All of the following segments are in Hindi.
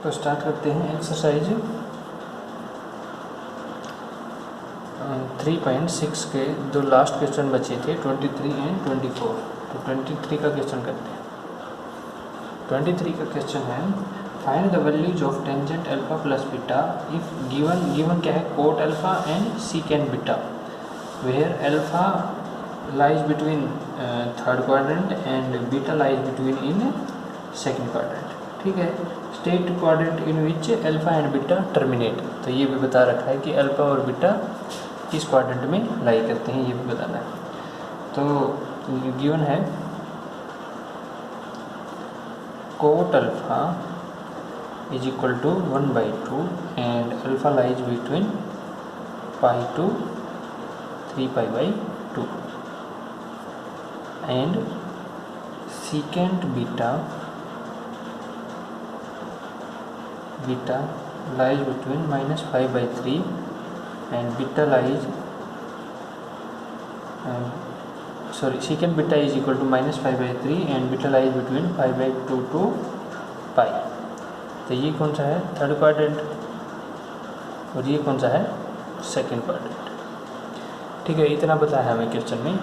तो स्टार्ट करते हैं एक्सरसाइज 3.6 के दो लास्ट क्वेश्चन बचे थे 23 एंड 24। तो 23 का क्वेश्चन करते हैं। 23 का क्वेश्चन है find the values of tangent alpha plus beta if given क्या है cot alpha and secant beta where alpha lies between third quadrant and beta lies between in second quadrant. ठीक है, state quadrant in which alpha and beta terminate. तो ये भी बता रखा है कि अल्फा और बीटा किस क्वाड्रेंट में लाई करते हैं, ये भी बताना है। तो गिवन है cot alpha is equal to 1/2 and alpha lies between pi to 3π/2 and secant beta lies between -5/3 and beta lies secant beta is equal to -5/3 and beta lies between 5/2 to पाई। तो ये कौन सा है थर्ड क्वाड्रेंट और ये कौन सा है सेकंड क्वाड्रेंट। ठीक है, इतना पता है हमें क्वेश्चन में।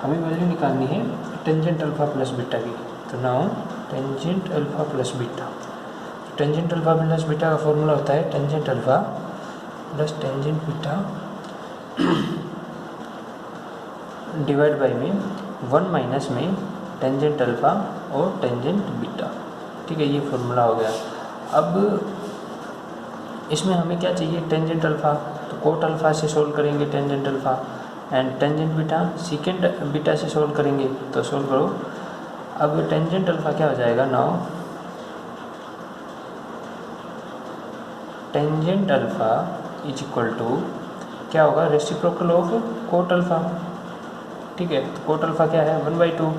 हमें वैल्यू निकालनी है टेंजेंट अल्फा प्लस बीटा की। तो now tangent alpha plus beta, tangent alpha plus beta का फॉर्मूला होता है tangent alpha plus tangent beta divide by में 1 माइनस में टेंजेंट अल्फा और टेंजेंट बीटा। ठीक है, ये फॉर्मूला हो गया। अब इसमें हमें क्या चाहिए टेंजेंट अल्फा, तो कोट अल्फा से सोल्व करेंगे tangent alpha and tangent beta secant beta से सोल्व करेंगे। तो सोल्व करो। अब टेंजेंट अल्फा क्या हो जाएगा now tangent alpha is equal to क्या होगा रेसिप्रोकल ऑफ कोट अल्फा। ठीक है, तो कोट अल्फा क्या है 1/2,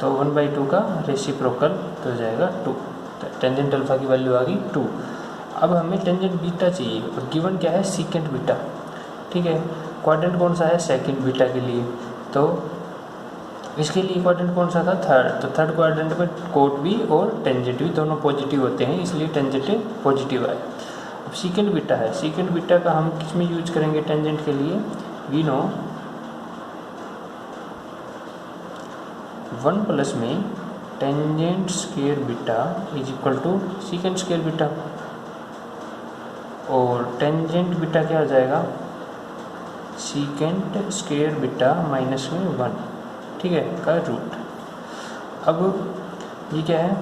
तो 1/2 का रेसिप्रोकल तो हो जाएगा 2। तो टेंजेंट अल्फा की वैल्यू आ गई 2। अब हमें टेंजेंट बीटा चाहिए और गिवन क्या है सीकेंट बीटा। ठीक है, क्वाड्रेंट कौन सा है सेकंड बीटा के लिए, तो इसके लिए क्वाड्रेंट कौन सा था थर्ड। तो थर्ड क्वाड्रेंट में कोट भी और टेंजेंट भी दोनों पॉजिटिव होते हैं, इसलिए टेंजेंट पॉजिटिव आया। अब सीकेंट बीटा है, सीकेंट बीटा का हम किस में यूज करेंगे टेंजेंट के लिए, वी नो 1 प्लस में tangent square beta is equal to secant square beta और टेंजेंट बीटा क्या हो जाएगा सीकेंट स्क्वायर बीटा माइनस में 1। ठीक है, का रूट। अब ये क्या है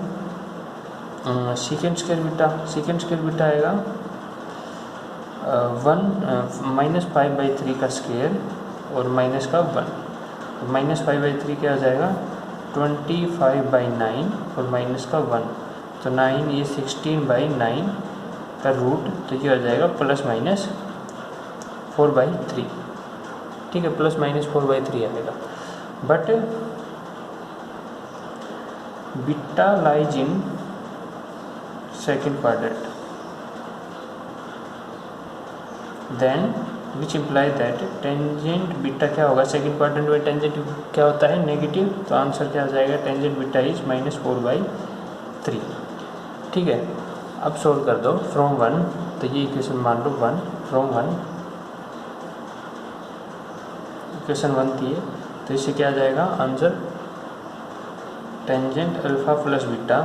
सीकेंट स्क्वायर बीटा आएगा 1 -5/3 का स्क्वायर और माइनस का 1। -5/3 क्या हो जाएगा 25/9 और माइनस का 1, तो 9 ये 16/9 का रूट, तो ये हो जाएगा ±4/3। ठीक है, ±4/3 आएगा। But beta lies in second quadrant then which imply that tangent beta क्या होगा सेकंड क्वाड्रेंट में टेंजेंट क्या होता है नेगेटिव। तो आंसर क्या हो जाएगा टेंजेंट बीटा इज -4/3। ठीक है, अब सोल्व कर दो फ्रॉम 1। तो ये इक्वेशन मान लो 1 फ्रॉम 1 इक्वेशन 1 थी, तो इससे क्या आ जाएगा answer tangent alpha plus beta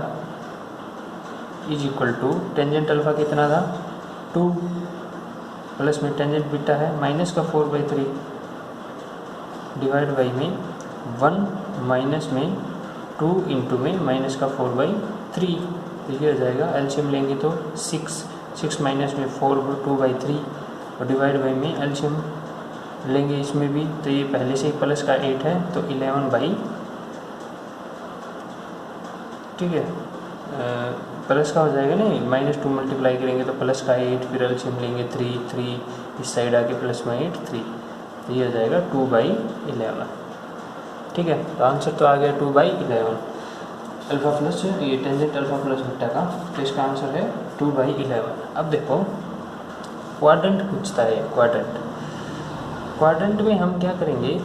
is equal to tangent alpha कितना था 2 प्लस में टेंजेंट बीटा है माइनस का 4/3 डिवाइड बाई में 1 माइनस में 2 इंटू में माइनस का 4/3। ये हो जाएगा एलसीएम लेंगे तो 6 माइनस में 4 2/3 और डिवाइड बाई में एलसीएम लेंगे इसमें भी, तो ये पहले से ही प्लस का 8 है तो 11/। ठीक है, प्लस का हो जाएगा नहीं -2 मल्टीप्लाई करेंगे तो प्लस का 8, फिर एलसीएम लेंगे 3 इस साइड आके प्लस में 8 3, तो ये हो जाएगा 2/11। ठीक है, तो आंसर तो आ गया 2/11 अल्फा प्लस ये टेंजेंट अल्फा प्लस बीटा का, तो इसका आंसर है 2/11। अब देखो क्वाड्रेंट पूछता है क्वाड्रेंट में हम क्या करेंगे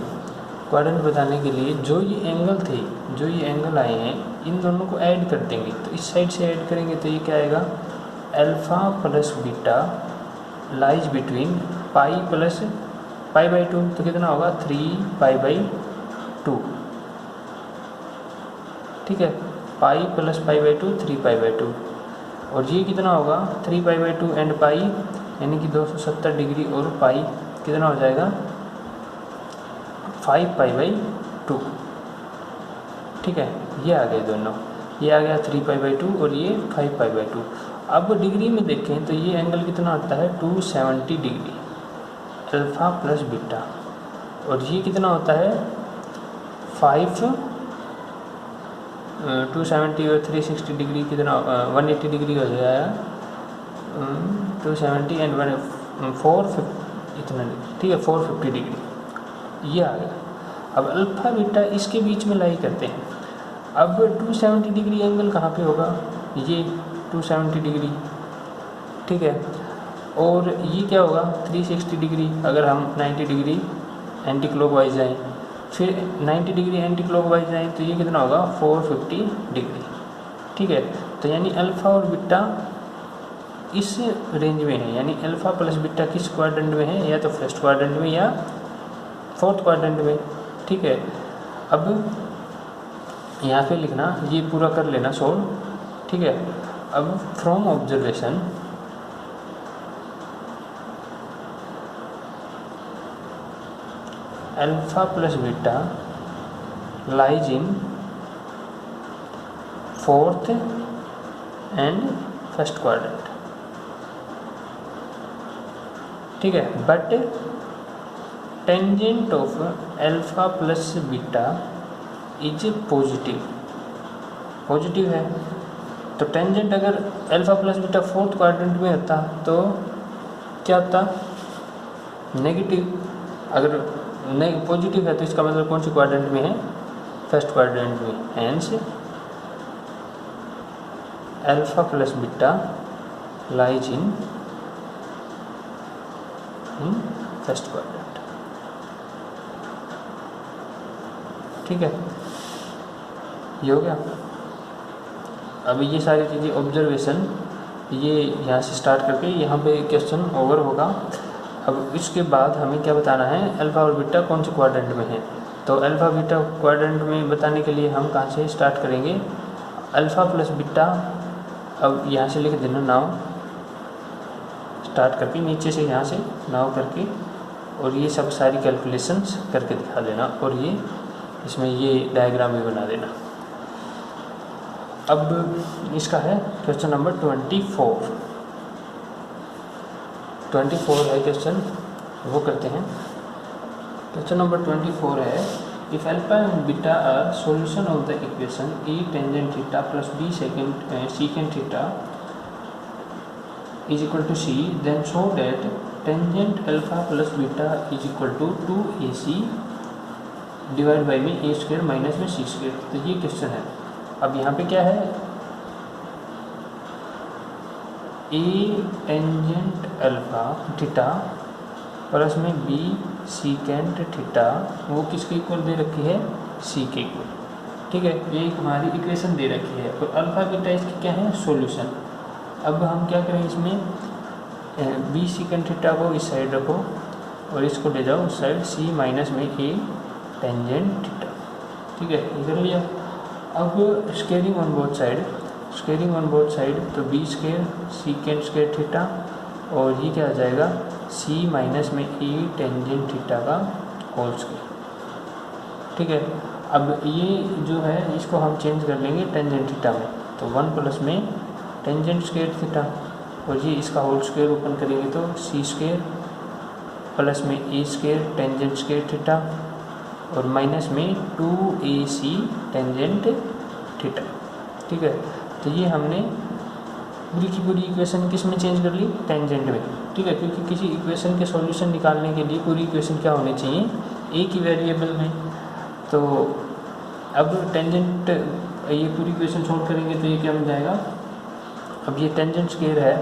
क्वाड्रेंट बताने के लिए जो ये एंगल आए हैं इन दोनों को ऐड कर देंगे। तो इस साइड से ऐड करेंगे तो ये क्या आएगा alpha plus beta lies between pi plus pi by two, तो कितना होगा 3π/2, ठीक है, pi plus pi by two 3π/2, और ये कितना होगा 3π/2 एंड पाई यानी कि 270 डिग्री, और पाई कितना हो जाएगा 5π/2, ठीक है। ये आ गए दोनों, ये आ गया 3π/2 और ये 5π/2। अब डिग्री में देखें तो ये एंगल कितना होता है 270 डिग्री अल्फ़ा प्लस बीटा, और ये कितना होता है 270 और 360 डिग्री कितना 180 डिग्री हो जाएगा, 270 एंड 450 इतना, ठीक है 450 डिग्री, ये आ गया। अब अल्फ़ा बीटा इसके बीच में लाई करते हैं। अब 270 डिग्री एंगल कहाँ पे होगा, ये 270 डिग्री, ठीक है, और ये क्या होगा 360 डिग्री। अगर हम 90 डिग्री एंटी क्लॉकवाइज जाएँ, फिर 90 डिग्री एंटी क्लॉकवाइज जाएँ, तो ये कितना होगा 450 डिग्री, ठीक है। तो यानी अल्फ़ा और बीटा इस रेंज में है, यानी अल्फ़ा प्लस बीटा किस क्वाड्रेंट में है, या तो फर्स्ट क्वाड्रेंट में या फोर्थ क्वाड्रेंट में, ठीक है। अब यहाँ पे लिखना, ये पूरा कर लेना सोल्व, ठीक है। अब from observation alpha plus beta lies in fourth and first quadrant, ठीक है, but tangent of alpha plus beta is positive, positive है। तो टेंजेंट अगर alpha plus beta fourth quadrant में होता तो क्या होता नेगेटिव, अगर पॉजिटिव है तो इसका मतलब कौन सी क्वाड्रेंट में है, फर्स्ट क्वाड्रेंट में, hence alpha plus beta lies in first quadrant, ठीक है, ये हो गया। अभी ये सारी चीज़ें ऑब्जर्वेशन ये यहाँ से स्टार्ट करके यहाँ पे क्वेश्चन ओवर होगा। अब इसके बाद हमें क्या बताना है, अल्फ़ा और बीटा कौन से क्वाड्रेंट में है। तो अल्फ़ा बीटा क्वाड्रेंट में बताने के लिए हम कहाँ से स्टार्ट करेंगे, अल्फ़ा प्लस बीटा, अब यहाँ से लिख देना नाउ, स्टार्ट करके नीचे से यहाँ से नाउ करके, और ये सब सारी कैलकुलेशंस करके दिखा देना, और ये इसमें ये डायग्राम भी बना देना। अब इसका है क्वेश्चन नंबर 24 है क्वेश्चन, वो करते हैं। क्वेश्चन नंबर 24 है, if alpha and beta are solution of the equation a tangent theta plus b second theta is equal to c, then show that tangent alpha plus beta is equal to 2ac divide by में a स्क्वायर माइनस में c स्क्वायर। तो ये क्वेश्चन है। अब यहाँ पे क्या है, a tangent alpha theta plus में बी सीकेंट थीटा, वो किसके इक्वल दे रखी है, सी के इक्वल, ठीक है। ये हमारी इक्वेशन दे रखी है, और अल्फा बीटा इसकी क्या है सॉल्यूशन। अब हम क्या करें, इसमें बी सीकेंट थीटा को इस साइड रखो और इसको ले जाओ उस साइड, सी माइनस में ए टेंजेंट थीटा, ठीक है, ये कर लिया। अब स्केयरिंग ऑन बोथ साइड, तो b square secant square theta, और ये क्या आ जाएगा सी माइनस में ए टेंजेंट थीटा का होल स्केयर, ठीक है। अब ये जो है इसको हम चेंज कर लेंगे टेंजेंट थीटा में, तो 1 प्लस में टेंजेंट स्केयर थीटा, और ये इसका होल स्केयर ओपन करेंगे तो सी स्केयर प्लस में ए स्केयर टेंजेंट स्केयर थीटा, और माइनस में 2ac टेंजेंट थीटा, ठीक है। तो ये हमने पूरी की पूरी इक्वेशन किस में चेंज कर ली, टेंजेंट में, ठीक है, क्योंकि किसी इक्वेशन के सॉल्यूशन निकालने के लिए पूरी इक्वेशन क्या होनी चाहिए, एक ही वेरिएबल में। तो अब टेंजेंट, ये पूरी इक्वेशन सॉल्व करेंगे तो ये क्या मिल जाएगा, अब ये टेंजेंट स्केयर है,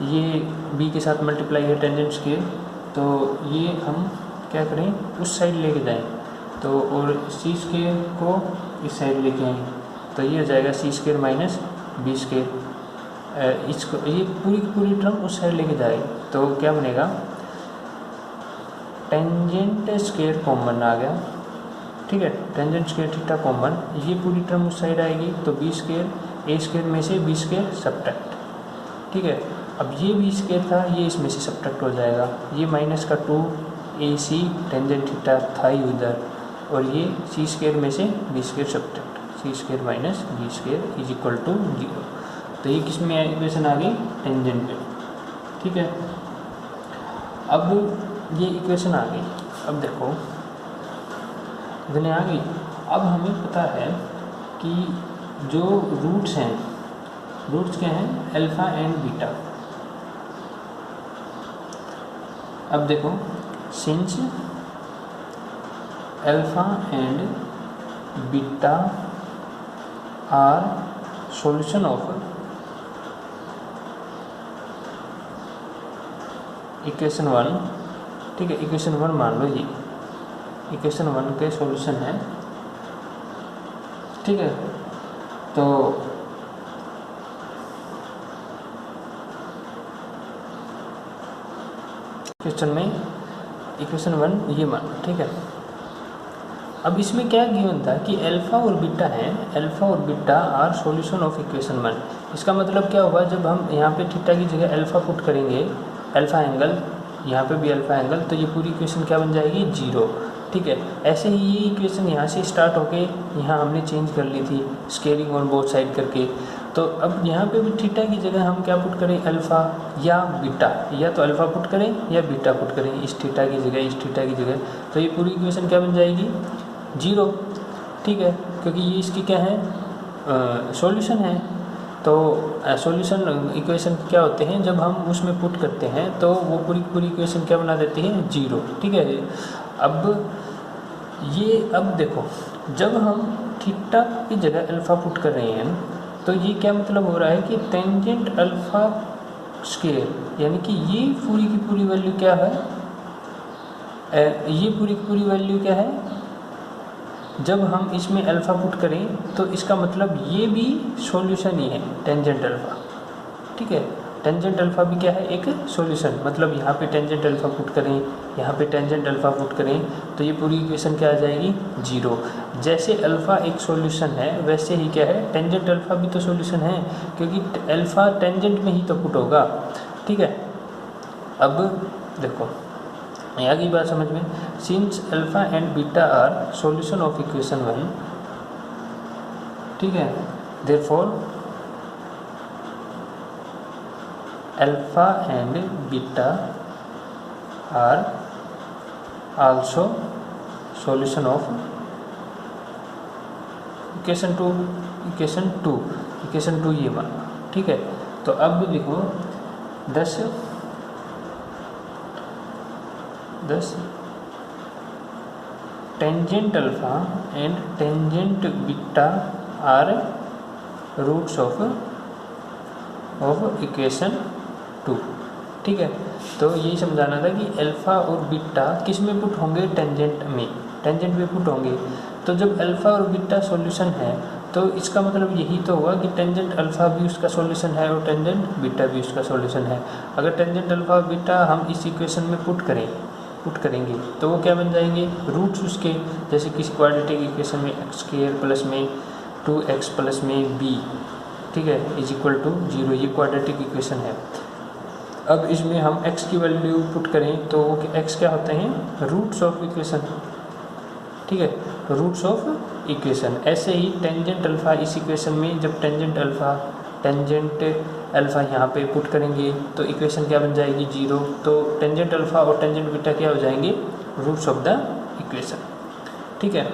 ये बी के साथ मल्टीप्लाई है टेंजेंट स्केयर, तो ये हम क्या करें उस साइड लेके जाएं, तो और सी स्केयर को इस साइड लेके आएँ, तो ये हो जाएगा सी स्केयर माइनस बी स्केयर, इसको ये पूरी की पूरी टर्म उस साइड लेके जाए तो क्या बनेगा, टेंजेंट स्क्वायर कॉमन आ गया, ठीक है, टेंजेंट स्क्वायर थीटा कॉमन, ये पूरी टर्म उस साइड आएगी तो बी स्क्वायर, ए स्क्वायर में से बी स्क्वायर सब्ट्रैक्ट, ठीक है। अब ये बी स्क्वायर था, ये इसमें से सब्ट्रैक्ट हो जाएगा, ये माइनस का 2 ए सी टेंजेंट थीटा था ही उधर, और ये सी स्क्वायर में से b square subtract, c square minus B square is equal to 0। तो ये किस में इक्वेशन आ गई, टेंजेंट में, ठीक है। अब ये इक्वेशन आ गई, अब देखो इतने आ गई। अब हमें पता है कि जो रूट्स हैं, रूट्स क्या हैं, अल्फ़ा एंड बीटा। अब देखो since alpha and beta are solution of equation 1, ठीक है, इक्वेशन 1 मान लो ये इक्वेशन 1 के सॉल्यूशन है, ठीक है। तो क्वेश्चन में इक्वेशन 1 ये मान, ठीक है। अब इसमें क्या गिवन था कि अल्फ़ा और बीटा है, अल्फ़ा और beta are solution of equation 1। इसका मतलब क्या होगा, जब हम यहाँ पे थीटा की जगह अल्फ़ा पुट करेंगे, अल्फ़ा एंगल, यहाँ पे भी अल्फ़ा एंगल, तो ये पूरी इक्वेशन क्या बन जाएगी, 0, ठीक है। ऐसे ही ये इक्वेशन यहाँ से स्टार्ट होके यहाँ हमने चेंज कर ली थी स्केलिंग ऑन बोथ साइड करके, तो अब यहाँ पे भी थीटा की जगह हम क्या पुट करें, अल्फ़ा या बीटा, या तो अल्फ़ा पुट करें या बीटा पुट करें, इस थीटा की जगह, इस थीटा की जगह, तो ये पूरी इक्वेशन क्या बन जाएगी, 0, ठीक है, क्योंकि ये इसकी क्या है, सॉल्यूशन है। तो सॉल्यूशन इक्वेशन क्या होते हैं, जब हम उसमें पुट करते हैं तो वो पूरी पूरी इक्वेशन क्या बना देती है, 0, ठीक है। अब देखो जब हम थीटा की जगह अल्फ़ा पुट कर रहे हैं तो ये क्या मतलब हो रहा है कि टेंजेंट अल्फ़ा स्क्वायर, यानी कि ये पूरी की पूरी वैल्यू क्या है, ये पूरी की पूरी वैल्यू क्या है, जब हम इसमें अल्फ़ा पुट करें तो इसका मतलब ये भी सॉल्यूशन ही है, टेंजेंट अल्फ़ा, ठीक है। टेंजेंट अल्फ़ा भी क्या है, एक सॉल्यूशन, मतलब यहाँ पे टेंजेंट अल्फ़ा पुट करें, यहाँ पे टेंजेंट अल्फ़ा पुट करें तो ये पूरी इक्वेशन क्या आ जाएगी, 0। जैसे अल्फ़ा एक सॉल्यूशन है वैसे ही क्या है, टेंजेंट अल्फ़ा भी तो सॉल्यूशन है, क्योंकि अल्फ़ा टेंजेंट में ही तो पुट होगा, ठीक है। अब देखो यहाँ की बात समझ में, since alpha and beta are solution of equation 1, ठीक है, therefore alpha and beta are also solution of equation 2, equation 2 ये माना, ठीक है। तो अब लिखो 10 tangent alpha and tangent beta are roots of equation 2, ठीक है। तो यही समझाना था कि अल्फ़ा और बीटा किस में पुट होंगे, टेंजेंट में पुट होंगे। तो जब अल्फ़ा और बीटा सॉल्यूशन है तो इसका मतलब यही तो हुआ कि टेंजेंट अल्फ़ा भी उसका सॉल्यूशन है और टेंजेंट बीटा भी उसका सॉल्यूशन है। अगर टेंजेंट अल्फ़ा और बीटा हम इस इक्वेशन में पुट करेंगे तो वो क्या बन जाएंगे, रूट्स उसके, जैसे किसी क्वाड्रेटिक इक्वेशन में एक्स स्क्वायर प्लस में 2x प्लस में b, ठीक है, इज इक्वल टू 0, ये क्वाड्रेटिक इक्वेशन है। अब इसमें हम x की वैल्यू पुट करें तो x क्या होते हैं, रूट्स ऑफ इक्वेशन, ठीक है, रूट्स ऑफ इक्वेशन। ऐसे ही टेंजेंट अल्फ़ा इस इक्वेशन में, जब टेंजेंट अल्फ़ा यहाँ पे पुट करेंगे तो इक्वेशन क्या बन जाएगी, 0। तो टेंजेंट अल्फ़ा और टेंजेंट बीटा क्या हो जाएंगे, रूट्स ऑफ द इक्वेशन, ठीक है।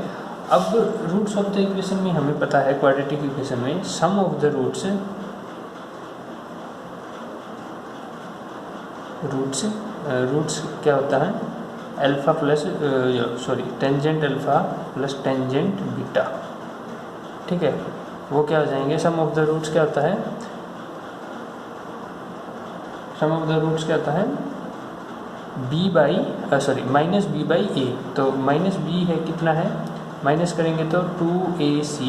अब रूट्स ऑफ द इक्वेशन में हमें पता है क्वाड्रेटिक इक्वेशन में सम ऑफ द रूट्स क्या होता है, alpha plus tangent alpha plus tangent beta, ठीक है, वो क्या हो जाएंगे, सम ऑफ द रूट्स क्या होता है, माइनस बी बाई ए। तो माइनस बी है कितना है, माइनस करेंगे तो 2ac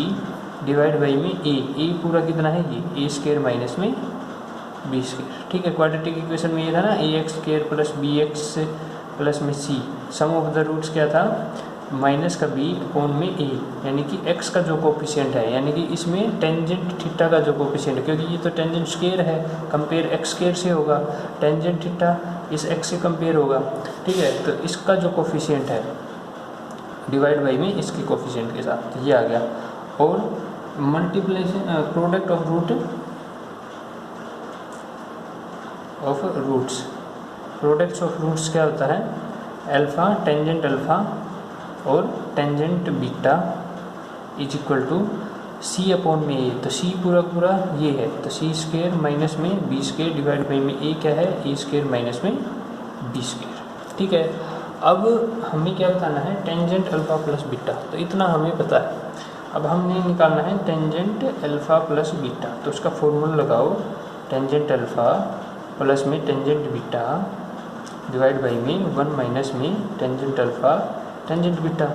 डिवाइड बाई में ए पूरा कितना है, ये a स्क्वायर माइनस में बी स्क्वायर। ठीक है, क्वाड्रेटिक इक्वेशन में ये था ना A X square plus B X plus में C, sum of the roots क्या था, माइनस का बी अपॉन में ए, यानी कि एक्स का जो कोफिशिएंट है, यानी कि इसमें टेंजेंट थीटा का जो कोफिशिएंट है, क्योंकि ये तो टेंजेंट स्क्वायर है, कंपेयर एक्स स्क्वायर से होगा, टेंजेंट थीटा इस एक्स से कंपेयर होगा। ठीक है, तो इसका जो कोफिशिएंट है डिवाइड बाई में इसके कोफिशिएंट के साथ ये आ गया, और multiplication product of roots, products of roots क्या होता है, अल्फ़ा टेंजेंट अल्फ़ा और tangent beta is equal to c upon में ए, तो सी पूरा पूरा ये है, तो सी स्क्वायर माइनस में बी स्क्वायर डिवाइड बाई में ए क्या है, ए स्क्वायर माइनस में बी स्क्वायर। ठीक है, अब हमें क्या बताना है, टेंजेंट अल्फ़ा प्लस बीटा, तो इतना हमें पता है। अब हमने निकालना है टेंजेंट अल्फ़ा प्लस बीटा, तो उसका फॉर्मूला लगाओ, टेंजेंट अल्फ़ा प्लस में टेंजेंट बीटा डिवाइड बाई में 1 माइनस में टेंजेंट अल्फ़ा टेंजेंट बीटा।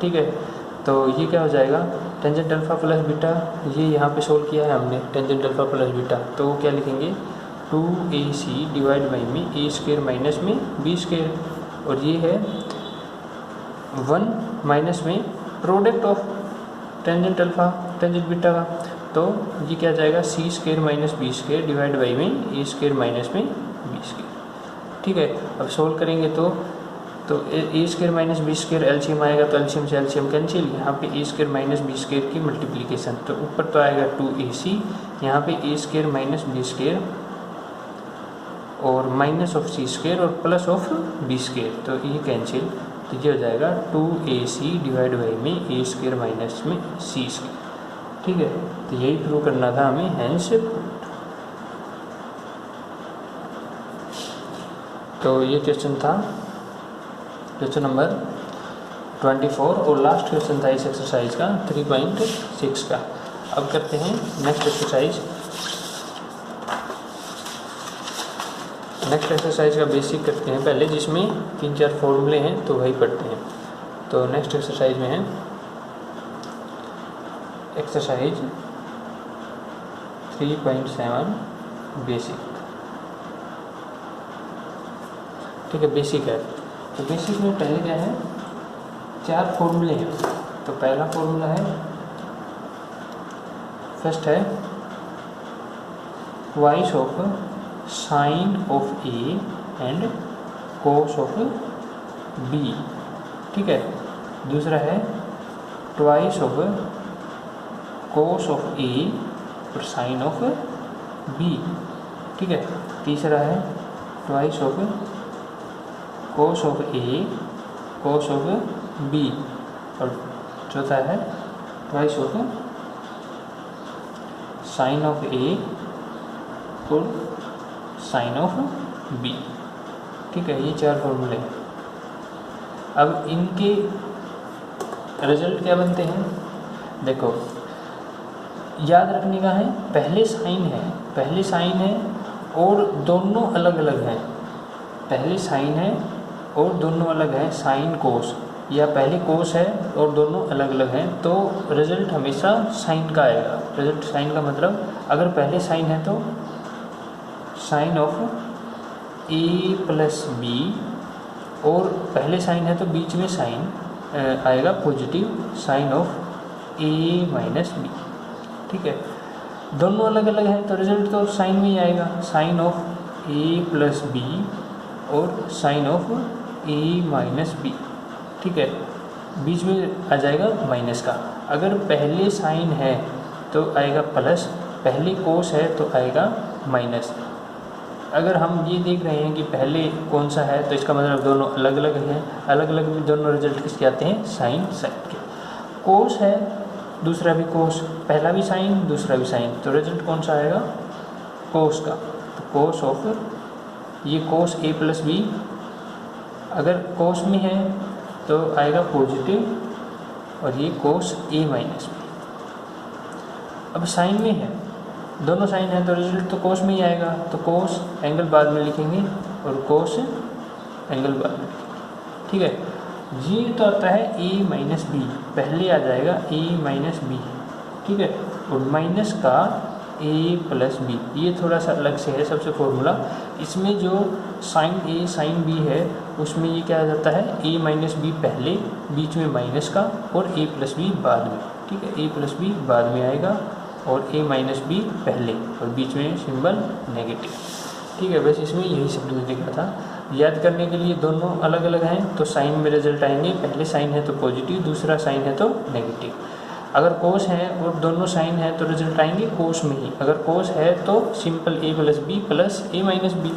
ठीक है, तो ये क्या हो जाएगा, टेंजेंट अल्फ़ा प्लस बीटा, ये यहाँ पे सोल्व किया है हमने, टेंजेंट अल्फ़ा प्लस बीटा, तो वो क्या लिखेंगे 2ac डिवाइड बाई में ए स्क्वायर माइनस में बी स्क्वायर, और ये है 1 माइनस में product of tangent alpha tangent beta का, तो ये क्या जाएगा C square minus B square divide by में ए स्क्वायर माइनस में बी स्क्वायर। ठीक है, अब सोल्व करेंगे तो A square minus B square LCM आएगा, तो एलसीएम से एलसीएम कैंसिल, यहाँ पे A square minus B square की मल्टीप्लिकेशन, तो ऊपर तो आएगा 2ac, यहाँ पे A square minus B square और माइनस ऑफ सी स्क्वायर और प्लस ऑफ बी स्क्वायर, तो ये कैंसिल, तो ये हो जाएगा 2ac डिवाइड बाई में ए स्क्वायर माइनस में सी स्क्वायर। ठीक है, तो यही प्रूव करना था हमें, हैंस तो ये क्वेश्चन था, क्वेश्चन नंबर 24, और लास्ट क्वेश्चन था इस एक्सरसाइज का 3.6 का। अब करते हैं नेक्स्ट एक्सरसाइज। नेक्स्ट एक्सरसाइज का बेसिक करते हैं पहले, जिसमें 3-4 फॉर्मूले हैं, तो वही पढ़ते हैं। तो नेक्स्ट एक्सरसाइज में है एक्सरसाइज 3.7 बेसिक। ठीक है, बेसिक है, तो बेसिक में पहले क्या है, 4 फॉर्मूले हैं। तो पहला फॉर्मूला है, फर्स्ट है twice of sine of A and cos of B. ठीक है, दूसरा है twice of cos of A और साइन ऑफ बी। ठीक है, तीसरा है twice of cos of A cos of B, और चौथा है twice of sine of A और साइन ऑफ बी। ठीक है, ये 4 फॉर्मूले हैं। अब इनके रिजल्ट क्या बनते हैं, देखो याद रखने का है, पहले साइन है और दोनों अलग अलग हैं, पहले साइन है और दोनों अलग हैं, साइन कोस, या पहले कोस है और दोनों अलग अलग हैं, तो रिजल्ट हमेशा साइन का आएगा। रिजल्ट साइन का मतलब, अगर पहले साइन है तो sine of A plus B, और पहले साइन है तो बीच में साइन आएगा positive, sine of A minus B. ठीक है, दोनों अलग अलग हैं तो रिजल्ट तो साइन में ही आएगा, sine of A plus B और sine of A minus B. ठीक है, बीच में आ जाएगा माइनस का। अगर पहले साइन है तो आएगा प्लस, पहले कोस है तो आएगा माइनस। अगर हम ये देख रहे हैं कि पहले कौन सा है, तो इसका मतलब दोनों अलग अलग हैं, अलग अलग में दोनों रिजल्ट किसके आते हैं, साइन के। कोस है, दूसरा भी कोस, पहला भी साइन दूसरा भी साइन, तो रिजल्ट कौन सा आएगा, कोस का। तो कोस ऑफ, ये कोस ए प्लस बी, अगर कोस में है तो आएगा पॉजिटिव, और ये कोस ए माइनस बी। अब साइन में है, दोनों साइन है तो रिजल्ट तो कोस में ही आएगा, तो कोस एंगल बाद में लिखेंगे और कोस एंगल बाद में लिखेंगे। ठीक है, ये तो आता है ए माइनस बी, पहले आ जाएगा ए माइनस बी। ठीक है, और माइनस का ए प्लस बी, ये थोड़ा सा अलग से है सबसे फॉर्मूला। इसमें जो साइन ए साइन बी है उसमें ये क्या आ जाता है, ए माइनस बी पहले, बीच में माइनस का, और ए प्लस बी बाद में। ठीक है, ए प्लस बी बाद में आएगा और ए माइनस बी पहले, और बीच में सिंबल नेगेटिव। ठीक है, बस इसमें यही सब लिखा था। याद करने के लिए दोनों अलग अलग हैं तो साइन में रिजल्ट आएंगे, पहले साइन है तो पॉजिटिव, दूसरा साइन है तो नेगेटिव। अगर कोस है और दोनों साइन है तो रिजल्ट आएंगे कोस में ही। अगर कोस है तो सिंपल ए प्लस बी प्लस ए माइनस बी,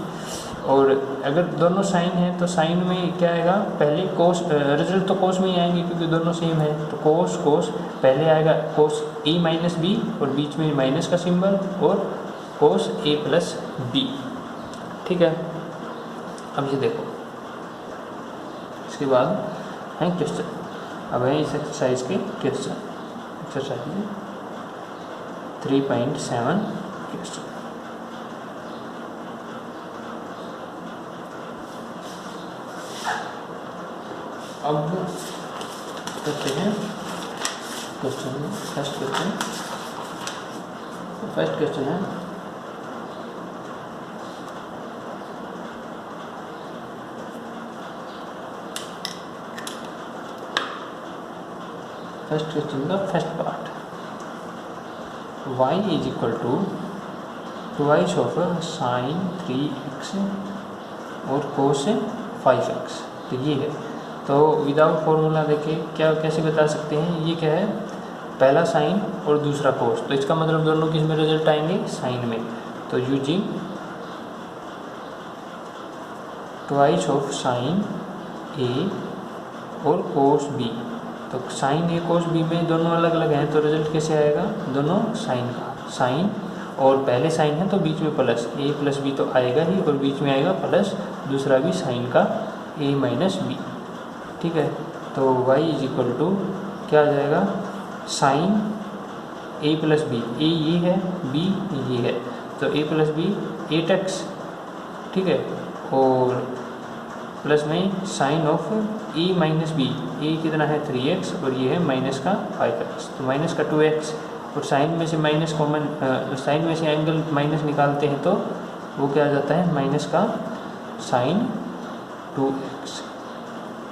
और अगर दोनों साइन है तो साइन में क्या आएगा, पहले कोस, रिजल्ट तो कोस में ही आएंगे क्योंकि दोनों सेम है। तो कोस कोस पहले आएगा कोस ए माइनस बी और बीच में माइनस का सिंबल, और कोस ए प्लस बी। ठीक है, अब ये देखो, इसके बाद है क्वेश्चन। अब है इस एक्सरसाइज के क्वेश्चन, एक्सरसाइज 3.7 क्वेश्चन। अब करते हैं क्वेश्चन, फर्स्ट क्वेश्चन है फर्स्ट क्वेश्चन का first part, y is equal to twice of sine 3x और कोस 5x। तो ये है, तो विदाउट फॉर्मूला देखे क्या कैसे बता सकते हैं, ये क्या है, पहला साइन और दूसरा कोस, तो इसका मतलब दोनों किस में रिजल्ट आएंगे, साइन में। तो यूजिंग ट्वाइस ऑफ साइन ए और कोस बी, तो साइन ए कोस बी में दोनों अलग अलग हैं तो रिजल्ट कैसे आएगा, दोनों साइन का, साइन और पहले साइन है तो बीच में प्लस, ए प्लस बी तो आएगा ही, और बीच में आएगा प्लस दूसरा भी साइन का, ए माइनस बी। ठीक है, तो y इज इक्वल टू क्या आ जाएगा, साइन ए प्लस बी, ए ये है, बी ये है, तो ए प्लस बी 8x। ठीक है, और प्लस में sine of A minus B, A कितना है 3x और ये है माइनस का 5x, तो माइनस का 2x, और साइन में से माइनस कॉमन, साइन में से एंगल माइनस निकालते हैं तो वो क्या आ जाता है, माइनस का साइन 2x।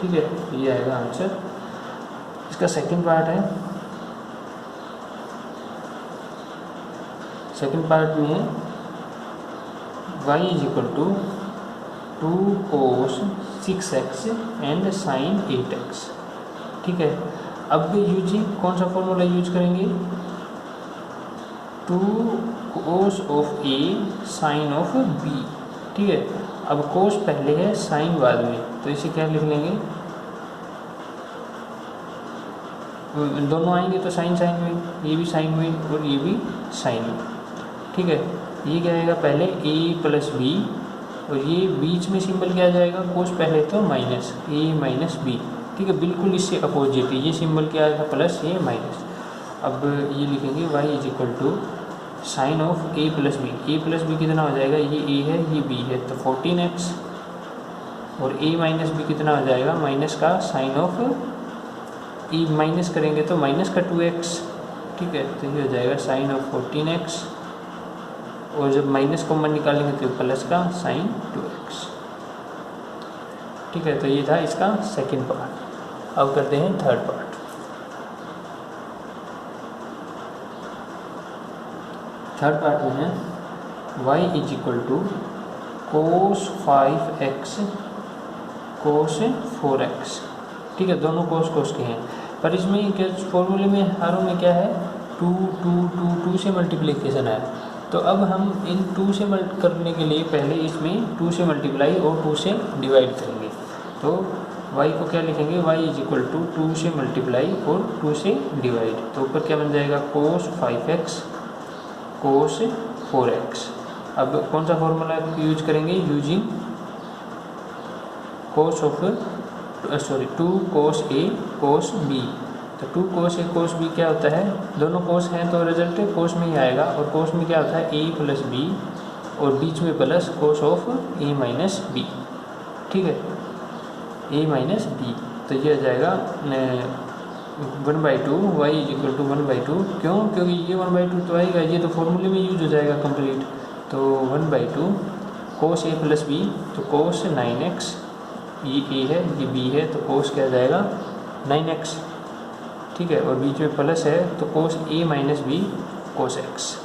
ठीक है, ये आएगा आंसर। इसका सेकंड पार्ट है, सेकंड पार्ट में है y is equal to 2 cos 6x and sine 8x। ठीक है, अब यूजिंग कौन सा फॉर्मूला यूज करेंगे, 2 cos of a sine of b। ठीक है, अब कोस पहले है साइन बाद में, तो इसे क्या लिख लेंगे, दोनों आएंगे तो साइन साइन में, ये भी साइन में और ये भी साइन में। ठीक है, ये क्या आएगा, पहले a प्लस बी, और ये बीच में सिंबल क्या आ जाएगा, कोस पहले तो माइनस, ए माइनस बी। ठीक है, बिल्कुल इससे अपोजिट है, ये सिंबल क्या आएगा, प्लस ये माइनस। अब ये लिखेंगे y is equal to sine of A plus B, A plus B कितना हो जाएगा, ये ए है ये बी है, तो 14x, और ए माइनस बी कितना हो जाएगा, माइनस का साइन ऑफ ए माइनस करेंगे तो माइनस का 2x। ठीक है, तो ये हो जाएगा साइन ऑफ 14x, और जब माइनस कॉमन निकालेंगे तो प्लस का साइन 2x। ठीक है, तो ये था इसका सेकंड पार्ट। अब करते हैं थर्ड पार्ट। थर्ड पार्ट में है y is equal to cos 5x cos 4x। ठीक है, दोनों कोस कोस के हैं, पर इसमें क्या फॉर्मूले में हारों में क्या है, 2 से मल्टीप्लिकेशन है। तो अब हम इन 2 से करने के लिए पहले इसमें 2 से मल्टीप्लाई और 2 से डिवाइड करेंगे। तो y को क्या लिखेंगे, y इज इक्वल टू 2 से मल्टीप्लाई और 2 से डिवाइड, तो ऊपर क्या बन जाएगा, कोस 5x कोस 4x। अब कौन सा फॉर्मूला यूज करेंगे, using cos of 2 cos a cos b। तो 2 कोस a कोस b क्या होता है, दोनों कोस हैं तो रिजल्ट कोस में ही आएगा, और कोस में क्या होता है a प्लस b, और बीच में plus cos of a minus b। ठीक है, a माइनस b, तो ये आ जाएगा 1/2 वाई इज इक्वल टू 1/2। क्यों? क्योंकि ये 1/2 तो आएगा, ये तो फॉर्मूले में यूज हो जाएगा कंप्लीट। तो 1/2 कोस ए प्लस बी, तो कोस 9x, ये ए है ये बी है, तो कोस क्या आ जाएगा 9x। ठीक है, और बीच में प्लस है तो कोस ए माइनस बी कोस एक्स,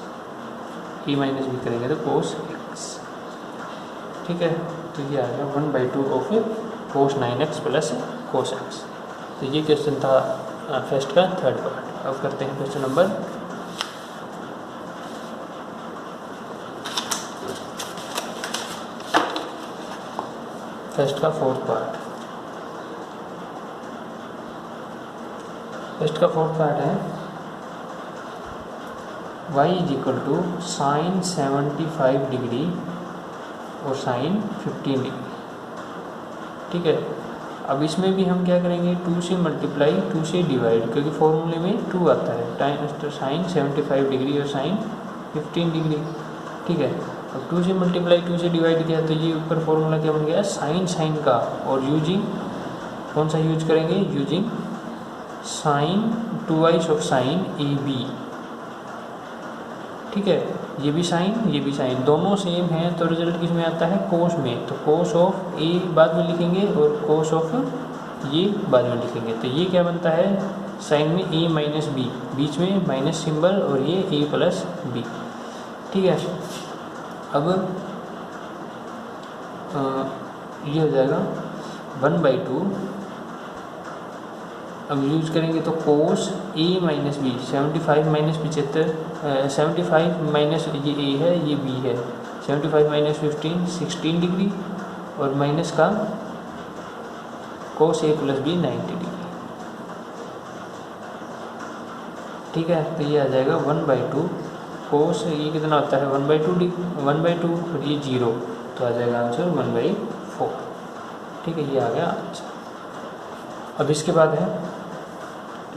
ए माइनस बी करेंगे तो कोस एक्स। ठीक है, तो ये आ गया 1/2 of cos 9x plus cos x. तो ये क्वेश्चन था फर्स्ट का थर्ड पार्ट। अब करते हैं क्वेश्चन नंबर फर्स्ट का फोर्थ पार्ट। फर्स्ट का फोर्थ पार्ट है y is equal to sine 75 degree और साइन 15 डिग्री। ठीक है, अब इसमें भी हम क्या करेंगे 2 से मल्टीप्लाई 2 से डिवाइड, क्योंकि फॉर्मूले में 2 आता है टाइम साइन 75 डिग्री और साइन 15 डिग्री। ठीक है, अब 2 से मल्टीप्लाई 2 से डिवाइड किया तो ये ऊपर फॉर्मूला क्या बन गया साइन साइन का, और यूजिंग कौन सा यूज करेंगे, using sine 2y of sine A B. ठीक है, ये भी साइन दोनों सेम हैं, तो रिजल्ट किस में आता है कोस में। तो कोस ऑफ ए बाद में लिखेंगे और कोस ऑफ ये बाद में लिखेंगे। तो ये क्या बनता है साइन में ए माइनस बी, बीच में माइनस सिंबल, और ये ए प्लस बी। ठीक है, अब ये हो जाएगा 1/2। अब यूज करेंगे तो कोस ए माइनस बी, 75 माइनस 75, 75 माइनस ये ए है ये बी है, 75 माइनस 15 16 डिग्री, और माइनस का कोस ए प्लस बी 90 डिग्री। ठीक है, तो ये आ जाएगा 1/2 कोस ये कितना होता है 1/2 और ये 0, तो आ जाएगा आंसर 1/4। ठीक है, ये आ गया आंसर। अब इसके बाद है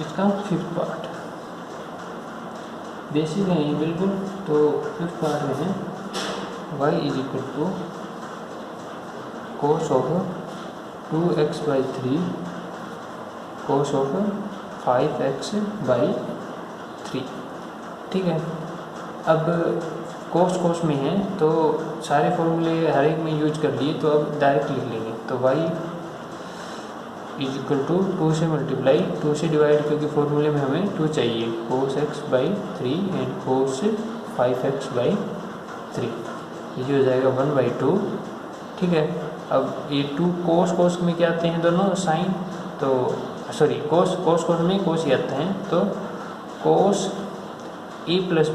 इसका फिफ्थ पार्ट, बेसिक है ये बिल्कुल। तो फिफ्थ पार्ट में है y is equal to cos of 2x/3 cos of 5x/3। ठीक है, अब कोस में है तो सारे फॉर्मूले हर एक में यूज कर लिए, तो अब डायरेक्ट लिख लेंगे। तो y इज इक्वल टू 2 से मल्टीप्लाई 2 से डिवाइड, क्योंकि फॉर्मूले में हमें 2 चाहिए, कोस x/3 एंड कोस 5x/3। ये हो जाएगा 1/2। ठीक है, अब ये 2 कोस में क्या आते हैं दोनों साइन, तो सॉरी कोस में कोस ही आते हैं, तो कोस ए प्लस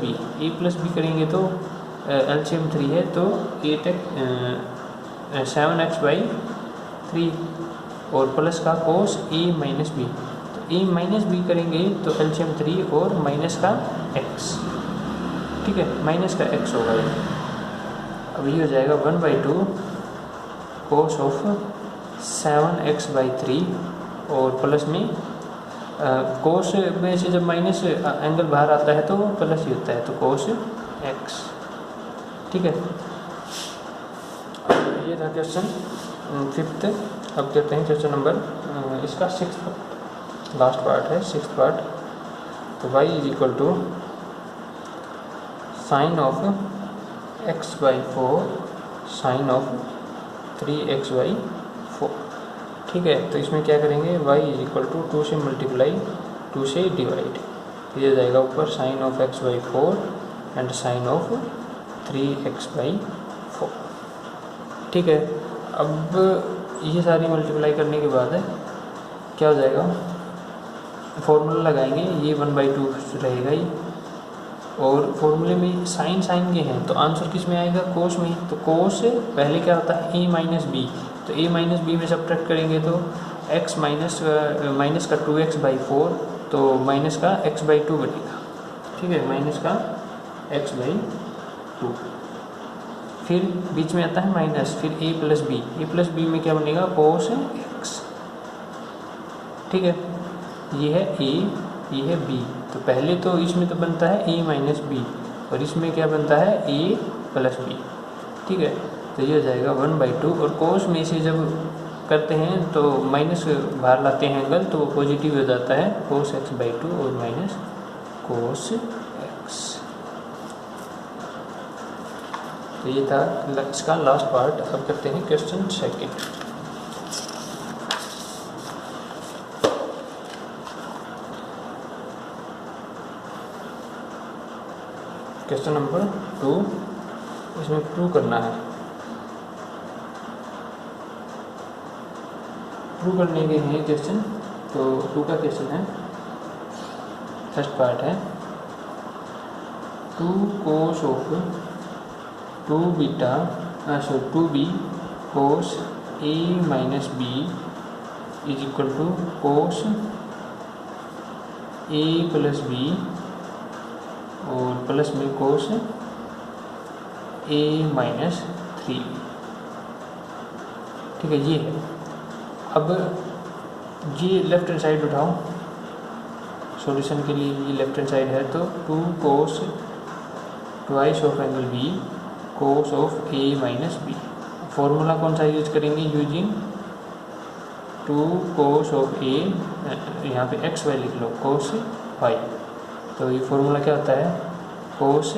बी करेंगे तो एलसीएम 3 है, तो 7x/3, और प्लस का कोस ए माइनस बी, तो ए माइनस बी करेंगे तो एलसीएम 3 और माइनस का x। ठीक है, माइनस का x होगा ये। अब ये हो जाएगा 1/2 कोस ऑफ 7x/3, और प्लस में कोस में से जब माइनस एंगल बाहर आता है तो प्लस ही होता है, तो कोस x। ठीक है, ये था क्वेश्चन फिफ्थ। अब कहते हैं क्वेश्चन नंबर इसका सिक्स्थ लास्ट पार्ट है, सिक्स्थ पार्ट। तो y is equal to sine of x/4 sine of 3x/4। ठीक है, तो इसमें क्या करेंगे y इज इक्वल टू 2 से मल्टीप्लाई 2 से डिवाइड, तो ये जाएगा ऊपर sine of x/4 and sine of 3x/4। ठीक है, अब ये सारी मल्टीप्लाई करने के बाद क्या हो जाएगा, फॉर्मूला लगाएंगे, ये 1/2 रहेगा ही, और फॉर्मूले में साइन के हैं, तो आंसर किस में आएगा कोस में। तो कोस पहले क्या होता है a माइनस बी, तो a माइनस बी में सब्ट्रैक्ट करेंगे तो x माइनस का 2x/4, तो माइनस का x/2 बनेगा। ठीक है, माइनस का x/2, फिर बीच में आता है माइनस, फिर a प्लस बी में क्या बनेगा कोस x। ठीक है, ये है a ये है b, तो पहले तो इसमें तो बनता है a माइनस बी, और इसमें क्या बनता है a प्लस बी। ठीक है, तो ये हो जाएगा 1/2, और कोस में से जब करते हैं तो माइनस बाहर लाते हैं एंगल तो वो पॉजिटिव हो जाता है cos x/2 और माइनस cos x। तो ये था इसका लास्ट पार्ट। अब करते हैं क्वेश्चन सेकंड। क्वेश्चन नंबर 2, इसमें प्रूव करना है। प्रूव करने के लिए क्वेश्चन, तो 2 का क्वेश्चन है, फर्स्ट पार्ट है 2 cos of 2b cos a minus b is equal to cos a plus b और प्लस में cos a माइनस 3। ठीक है, ये है। अब ये लेफ्ट हैंड साइड उठाओ सॉल्यूशन के लिए, ये लेफ्ट हैंड साइड है तो 2 cos twice of angle b cos of a minus b। Formula कौन सा यूज करेंगे? यूजिंग 2 cos ऑफ a, यहाँ पे एक्स वाई लिख लो, cos y। तो ये फॉर्मूला क्या होता है? cos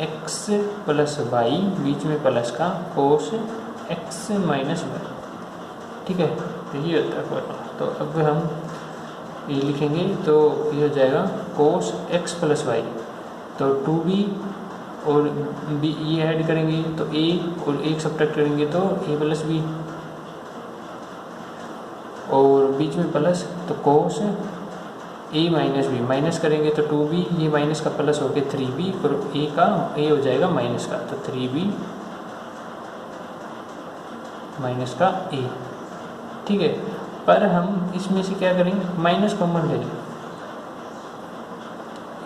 x प्लस y, बीच में प्लस का cos x माइनस y। ठीक है, तो ये होता है फॉर्मूला। तो अब हम ये लिखेंगे तो ये हो जाएगा cos x प्लस y। तो 2b और b ये ऐड करेंगे तो a और 1 सब्ट्रैक्ट करेंगे तो a प्लस b, और बीच में प्लस तो cos a minus b, minus करेंगे तो 2b, ये माइनस का प्लस हो गया 3b और a हो जाएगा माइनस का, तो 3b माइनस का a। ठीक है, पर हम इसमें से क्या करेंगे? माइनस कॉमन ले लेंगे,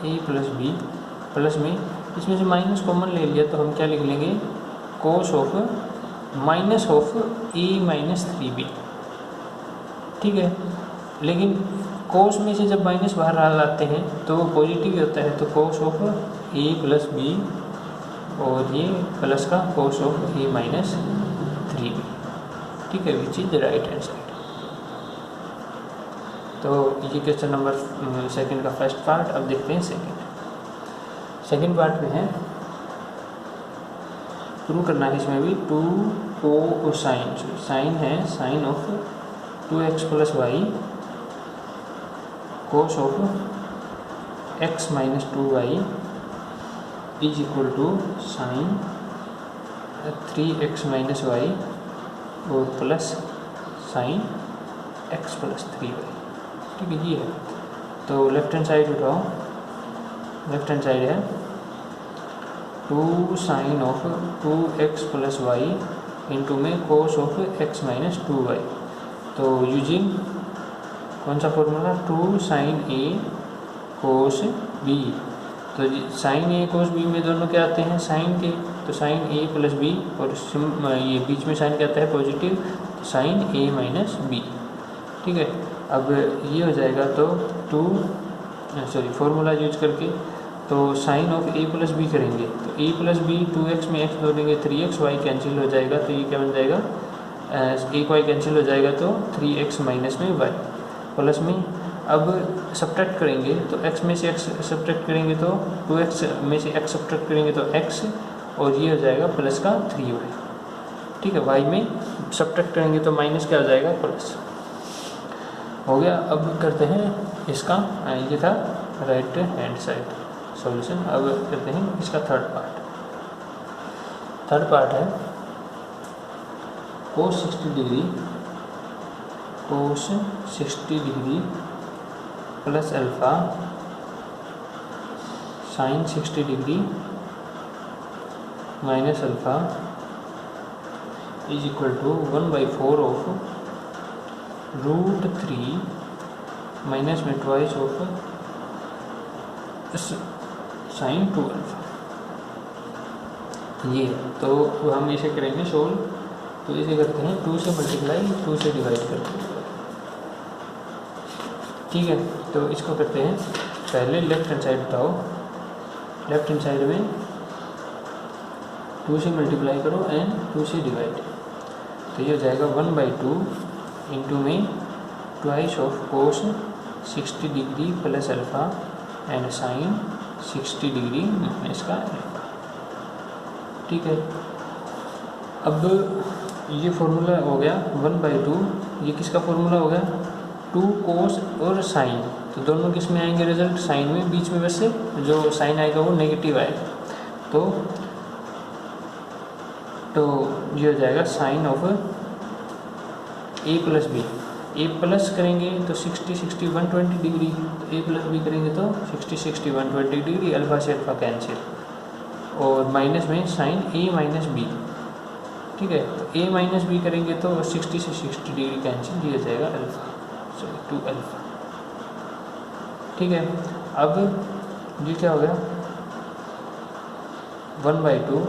a प्लस b प्लस में इसमें से माइनस कॉमन ले लिया तो हम क्या लिख लेंगे? cos of minus of a minus 3b। ठीक है, लेकिन cos में से जब माइनस बाहर लाते हैं तो पॉजिटिव होता है, तो cos of a plus b और ये प्लस का cos of a minus 3b। ठीक है, which is the right hand side. तो ये क्वेश्चन नंबर सेकंड का फर्स्ट पार्ट। अब देखते हैं सेकंड पार्ट में है प्रूव करना है। इसमें भी 2 कोसाइन, साइन है sine of 2x plus Y cos of x minus 2y is equal to sine 3x minus Y और plus sine x plus 3y। ठीक है, ये है। तो लेफ्ट हैंड साइड उठाओ, लेफ्ट हैंड साइड है 2 sine of 2x plus Y into में cos of x minus 2y। तो यूजिंग कौन सा formula? 2 sine a cos b। तो साइन a कोस b में दोनों क्या आते हैं? साइन के, तो साइन a प्लस b और ये बीच में साइन क्या आता है? पॉजिटिव, तो साइन a माइनस b। ठीक है, अब ये हो जाएगा तो फॉर्मूला यूज करके तो sine of a plus B करेंगे तो a प्लस बी 2x में x जोड़ेंगे 3x, y कैंसिल हो जाएगा तो ये क्या बन जाएगा? एक y कैंसिल हो जाएगा तो 3x माइनस में y प्लस में। अब सब्ट्रैक्ट करेंगे तो x में से x सब्ट्रैक्ट करेंगे तो 2x में से x सब्ट्रैक्ट करेंगे तो x और ये हो जाएगा प्लस का 3y। ठीक है, y में सब्ट्रैक्ट करेंगे तो माइनस क्या हो जाएगा? प्लस हो गया। अब करते हैं इसका, ये था राइट हैंड साइड सॉल्यूशन। अब करते हैं इसका थर्ड पार्ट है cos 60 degree plus alpha sine 60 degree minus alpha is equal to 1/4 of √3 minus में ट्वाइस ऑफ साइन 2 अल्फ़ा। ये तो हम इसे करेंगे सोल्व। तो इसे करते हैं 2 से मल्टीप्लाई 2 से डिवाइड करते हैं। ठीक है, तो इसको करते हैं पहले लेफ्ट हैंड साइड उठाओ, लेफ्ट हैंड साइड में 2 से मल्टीप्लाई करो एंड 2 से डिवाइड। तो ये हो जाएगा 1/2 इंटू में twice of cos 60 degree plus alpha and sine 60 degree minus का अल्फ़ा। ठीक है, अब ये फॉर्मूला हो गया 1/2, ये किसका फॉर्मूला हो गया 2 कोस और साइन, तो दोनों किस में आएंगे रिजल्ट, साइन में, बीच में वैसे जो साइन आएगा वो नेगेटिव आएगा, तो ये हो जाएगा sine of A plus B. A plus करेंगे तो 60 60 120 डिग्री, तो ए प्लस बी करेंगे तो 60 60 120 डिग्री, अल्फ़ा से अल्फ़ा कैंसिल, और माइनस में साइन ए माइनस बी। ठीक है, तो ए माइनस बी करेंगे तो 60 से 60 डिग्री कैंसिल, ये हो जाएगा अल्फ़ा, सॉरी 2 अल्फ़ा। ठीक है, अब ये क्या हो गया 1/2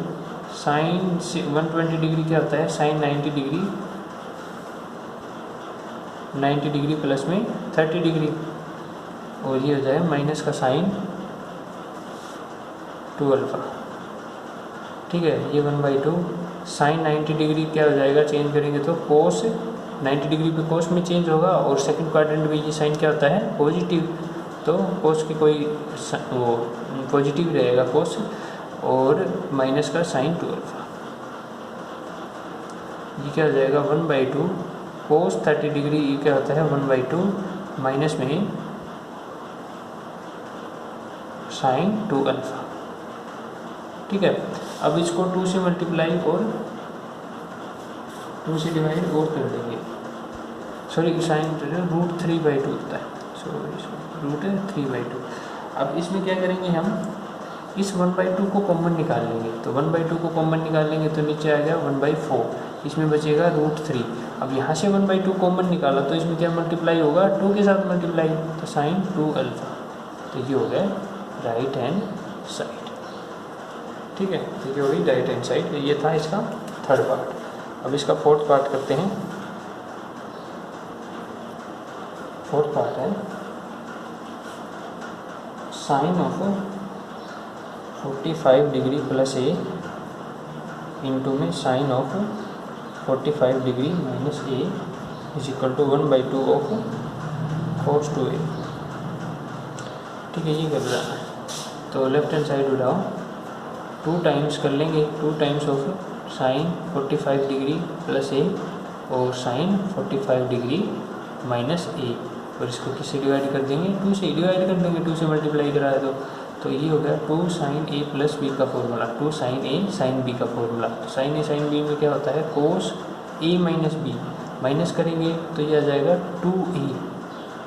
साइन 120 डिग्री क्या होता है, साइन 90 डिग्री, 90 डिग्री प्लस में 30 डिग्री, और ये हो जाएगा माइनस का साइन 2 अल्फ़ा। ठीक है, ये 1/2 साइन 90 डिग्री क्या हो जाएगा, चेंज करेंगे तो कोस 90 डिग्री पे कोस में चेंज होगा, और सेकंड क्वाड्रेंट में ये साइन क्या होता है पॉजिटिव, तो कोस की कोई वो पॉजिटिव रहेगा कोस, और माइनस का साइन 2 अल्फ़ा। ये क्या हो जाएगा 1/2 कोस 30 डिग्री, ये क्या होता है 1/2 माइनस में साइन 2 अल्फ़ा। ठीक है, अब इसको 2 से मल्टीप्लाई और 2 से डिवाइड और कर देंगे, सॉरी साइन √3/2 होता है, सॉरी √3/2। अब इसमें क्या करेंगे हम, इस 1/2 को कॉमन निकाल लेंगे, तो 1/2 को कॉमन निकाल लेंगे तो नीचे आ गया 1/4, इसमें बचेगा √3। अब यहाँ से 1/2 कॉमन निकाला तो इसमें क्या मल्टीप्लाई होगा 2 के साथ मल्टीप्लाई, तो साइन 2 अल्फ़ा, तो ये हो गया राइट हैंड साइड। ठीक है, तो ये होगी राइट हैंड साइड। ये था इसका थर्ड पार्ट। अब इसका फोर्थ पार्ट करते हैं। फोर्थ पार्ट है sine of 45 degree plus A into में sine of 45 degree minus A is equal to 1/2 of cos 2a। ठीक है, ये कर रहा है, तो लेफ्ट हैंड साइड उठाओ, 2 टाइम्स कर लेंगे, 2 times of sine 45 degree plus A और साइन 45 डिग्री माइनस ए, और इसको किससे डिवाइड कर देंगे 2 से डिवाइड कर देंगे, 2 से मल्टीप्लाई करा है तो ये हो गया 2 साइन ए प्लस बी का formula, 2 sine A sine B का फॉर्मूला। तो साइन ए साइन बी में क्या होता है कोस ए माइनस बी, माइनस करेंगे तो ये आ जाएगा 2a।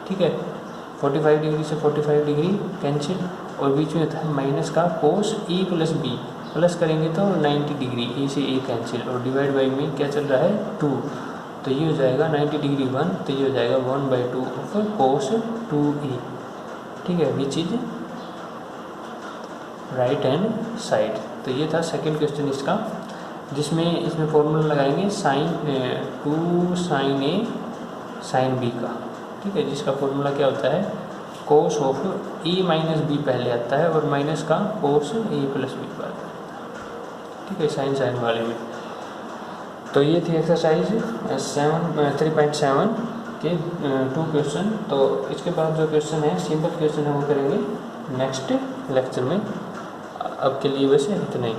ठीक है, 45 डिग्री से 45 डिग्री कैंसिल, और बीच में होता है माइनस का कोस ए प्लस बी, प्लस करेंगे तो 90 डिग्री, ए से ए कैंसिल, और डिवाइड बाई में क्या चल रहा है 2, तो ये हो जाएगा 90 डिग्री 1, तो ये हो जाएगा 1/2 ऑफ कोस 2a। ठीक है, which is right hand side. तो ये था सेकंड क्वेश्चन इसका, जिसमें इसमें फॉर्मूला लगाएंगे sine 2 sine A sine B का। ठीक है, जिसका फॉर्मूला क्या होता है cos of A minus B पहले आता है, और माइनस का कोस ए प्लस बी पर आता है। ठीक है, साइन साइन वाले में। तो ये थी एक्सरसाइज 3.7 के 2 क्वेश्चन। तो इसके बाद जो क्वेश्चन है सिंपल क्वेश्चन है वो करेंगे नेक्स्ट लेक्चर में। अब के लिए वैसे इतना ही।